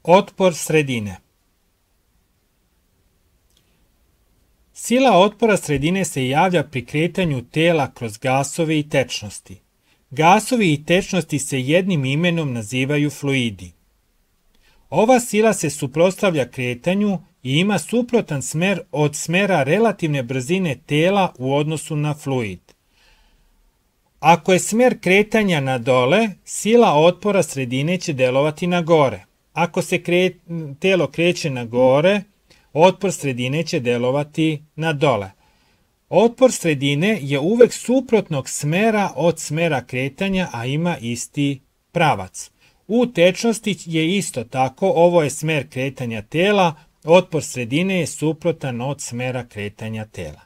Otpor sredine. Sila otpora sredine se javlja pri kretanju tela kroz gasove i tečnosti. Gasovi i tečnosti se jednim imenom nazivaju fluidi. Ova sila se suprotstavlja kretanju i ima suprotan smer od smera relativne brzine tela u odnosu na fluid. Ako je smer kretanja na dole, sila otpora sredine će delovati na gore. Ako se telo kreće na gore, otpor sredine će delovati na dole. Otpor sredine je uvek suprotnog smera od smera kretanja, a ima isti pravac. U tečnosti je isto tako, ovo je smer kretanja tela, otpor sredine je suprotan od smera kretanja tela.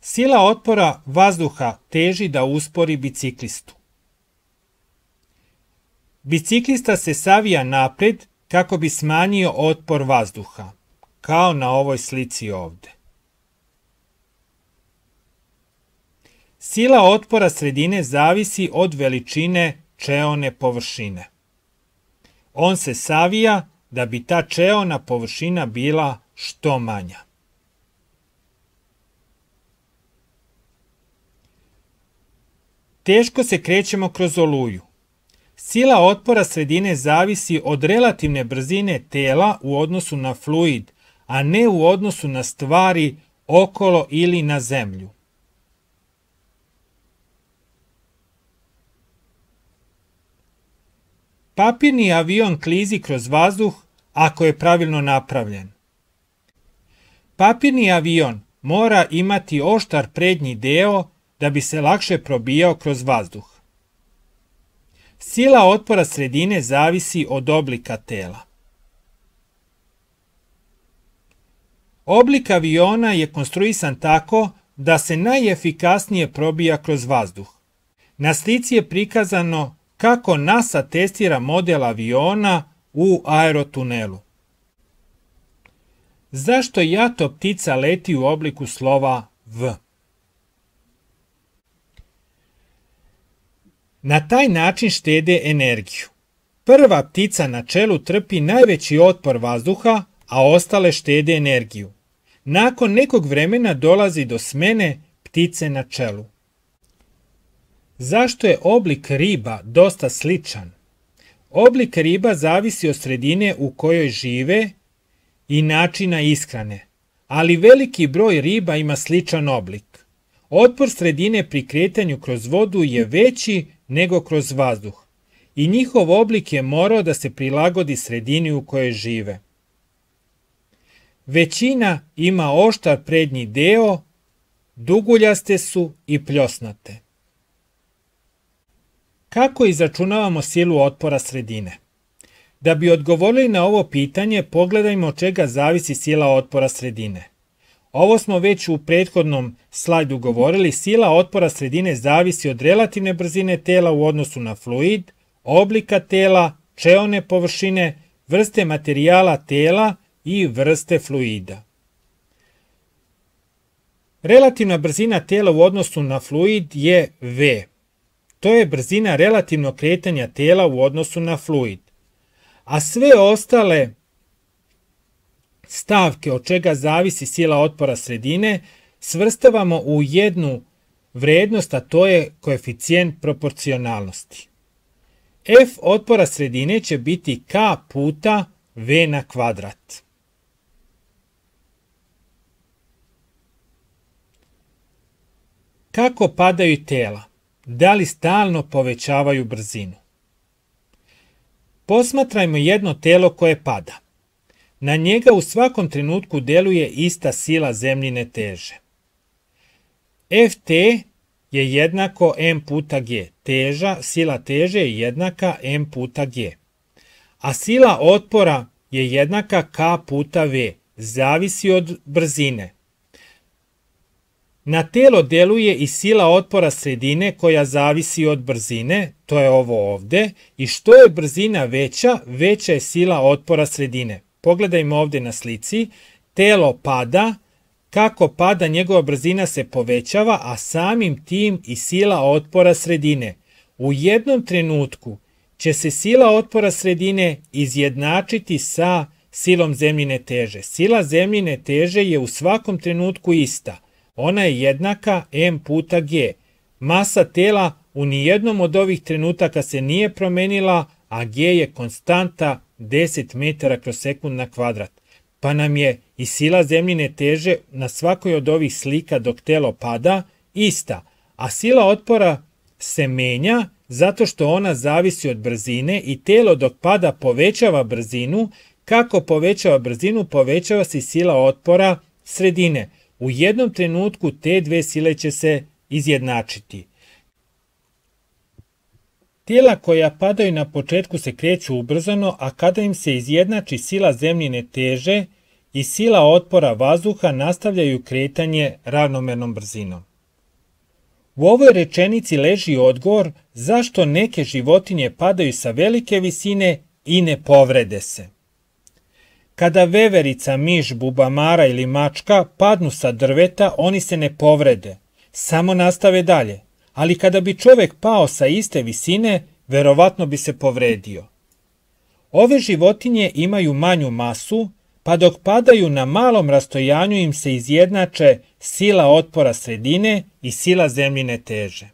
Sila otpora vazduha teži da uspori biciklistu. Biciklista se savija napred kako bi smanjio otpor vazduha, kao na ovoj slici ovde. Sila otpora sredine zavisi od veličine čeone površine. On se savija da bi ta čeona površina bila što manja. Teško se krećemo kroz oluju. Sila otpora sredine zavisi od relativne brzine tela u odnosu na fluid, a ne u odnosu na stvari okolo ili na zemlju. Papirni avion klizi kroz vazduh ako je pravilno napravljen. Papirni avion mora imati oštar prednji deo da bi se lakše probijao kroz vazduh. Sila otpora sredine zavisi od oblika tela. Oblik aviona je konstruisan tako da se najefikasnije probija kroz vazduh. Na slici je prikazano kako NASA testira model aviona u aerotunelu. Zašto jato ptica leti u obliku slova V? Na taj način štede energiju. Prva ptica na čelu trpi najveći otpor vazduha, a ostale štede energiju. Nakon nekog vremena dolazi do smene ptice na čelu. Zašto je oblik riba dosta sličan? Oblik riba zavisi od sredine u kojoj žive i načina ishrane, ali veliki broj riba ima sličan oblik. Otpor sredine pri kretanju kroz vodu je veći nego kroz vazduh i njihov oblik je morao da se prilagodi sredini u kojoj žive. Većina ima oštar prednji deo, duguljaste su i pljosnate. Kako izračunavamo silu otpora sredine? Da bi odgovorili na ovo pitanje, pogledajmo od čega zavisi sila otpora sredine. Ovo smo već u prethodnom slajdu govorili, sila otpora sredine zavisi od relativne brzine tela u odnosu na fluid, oblika tela, čeone površine, vrste materijala tela i vrste fluida. Relativna brzina tela u odnosu na fluid je V. To je brzina relativnog kretanja tela u odnosu na fluid. A sve ostale stavke od čega zavisi sila otpora sredine svrstavamo u jednu vrednost, a to je koeficijent proporcionalnosti. F otpora sredine će biti K puta V na kvadrat. Kako padaju tela? Da li stalno povećavaju brzinu? Posmatrajmo jedno telo koje pada. Na njega u svakom trenutku deluje ista sila zemljine teže. Ft je jednako m puta g. Sila teže je jednaka m puta g. A sila otpora je jednaka k puta v. Zavisi od brzine. Na telo deluje i sila otpora sredine koja zavisi od brzine, to je ovo ovde, i što je brzina veća, veća je sila otpora sredine. Pogledajmo ovde na slici, telo pada, kako pada njegova brzina se povećava, a samim tim i sila otpora sredine. U jednom trenutku će se sila otpora sredine izjednačiti sa silom zemljine teže. Sila zemljine teže je u svakom trenutku ista. Ona je jednaka m puta g. Masa tela u nijednom od ovih trenutaka se nije promenila, a g je konstanta 10 metara kroz sekund na kvadrat. Pa nam je i sila zemljine teže na svakoj od ovih slika dok telo pada ista, a sila otpora se menja zato što ona zavisi od brzine i telo dok pada povećava brzinu. Kako povećava brzinu, povećava se sila otpora sredine. U jednom trenutku te dve sile će se izjednačiti. Tijela koja padaju na početku se kreću ubrzano, a kada im se izjednači sila zemljine teže i sila otpora vazduha, nastavljaju kretanje ravnomernom brzinom. U ovoj rečenici leži odgovor zašto neke životinje padaju sa velike visine i ne povrede se. Kada veverica, miš, bubamara ili mačka padnu sa drveta, oni se ne povrede, samo nastave dalje. Ali kada bi čovek pao sa iste visine, verovatno bi se povredio. Ove životinje imaju manju masu, pa dok padaju na malom rastojanju im se izjednače sila otpora sredine i sila zemljine teže.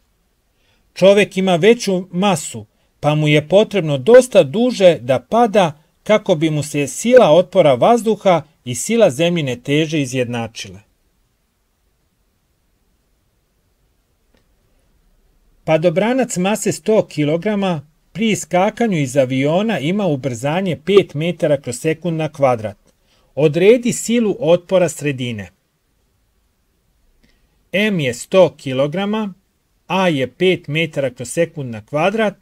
Čovek ima veću masu, pa mu je potrebno dosta duže da pada kako bi mu se sila otpora vazduha i sila zemljine teže izjednačile. Padobranac mase 100 kg pri iskakanju iz aviona ima ubrzanje 5 metara kroz sekund na kvadrat. Odredi silu otpora sredine. M je 100 kg, A je 5 metara kroz sekund na kvadrat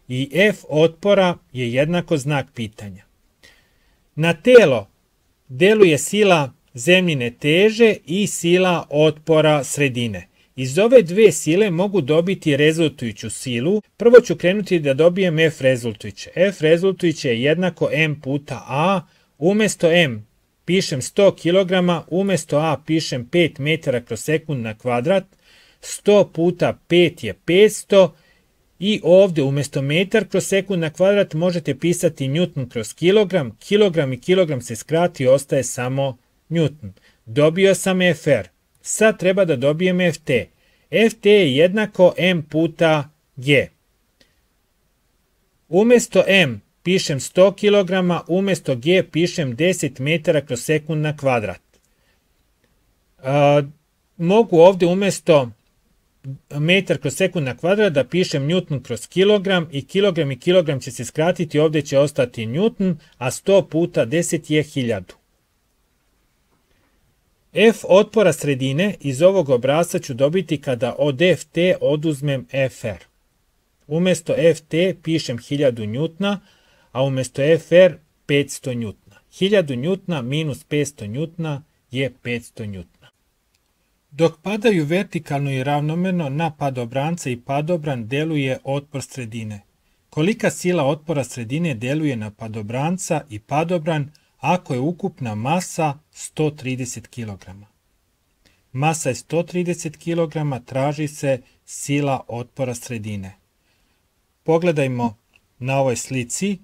i F otpora je jednako znak pitanja. Na telo deluje sila zemljine teže i sila otpora sredine. Iz ove dve sile mogu dobiti rezultujuću silu. Prvo ću krenuti da dobijem F rezultujuće. F rezultujuće je jednako M puta A. Umesto M pišem 100 kg, umesto A pišem 5 metara kroz sekund na kvadrat. 100 puta 5 je 500 i ovdje umesto metar kroz sekund na kvadrat možete pisati newton kroz kilogram. Kilogram i kilogram se skrati i ostaje samo newton. Dobio sam Fr. Sad treba da dobijem Ft. Ft je jednako M puta G. Umesto M pišem 100 kg, umesto G pišem 10 metara kroz sekund na kvadrat. Mogu ovdje umesto metar kroz sekund na kvadrat da pišem newton kroz kilogram i kilogram će se skratiti, ovdje će ostati newton, a 100 puta 10 je 1000. F otpora sredine iz ovog obrasca ću dobiti kada od Ft oduzmem Fr. Umesto Ft pišem 1000 njutna, a umesto Fr 500 njutna. 1000 njutna minus 500 njutna je 500 njutna. Dok padaju vertikalno i ravnomerno na padobranca i padobran deluje otpor sredine. Kolika sila otpora sredine deluje na padobranca i padobran ako je ukupna masa 130 kg. Masa je 130 kg, traži se sila otpora sredine. Pogledajmo na ovoj slici.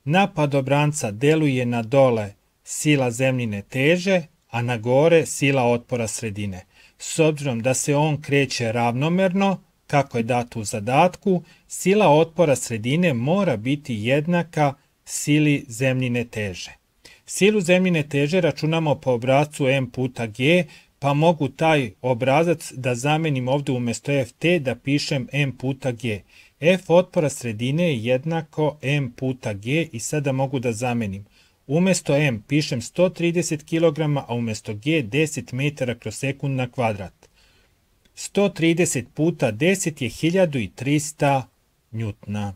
Na padobranca deluje na dole sila zemljine teže, a na gore sila otpora sredine. S obzirom da se on kreće ravnomerno, kako je dato u zadatku, sila otpora sredine mora biti jednaka sili zemljine teže. Silu zemljine teže računamo po obrascu M puta G, pa mogu taj obrazac da zamenim ovdje umjesto Ft da pišem M puta G. F otpora sredine je jednako M puta G i sada mogu da zamenim. Umjesto M pišem 130 kg, a umjesto G 10 metara kroz sekund na kvadrat. 130 puta 10 je 1300 njutna.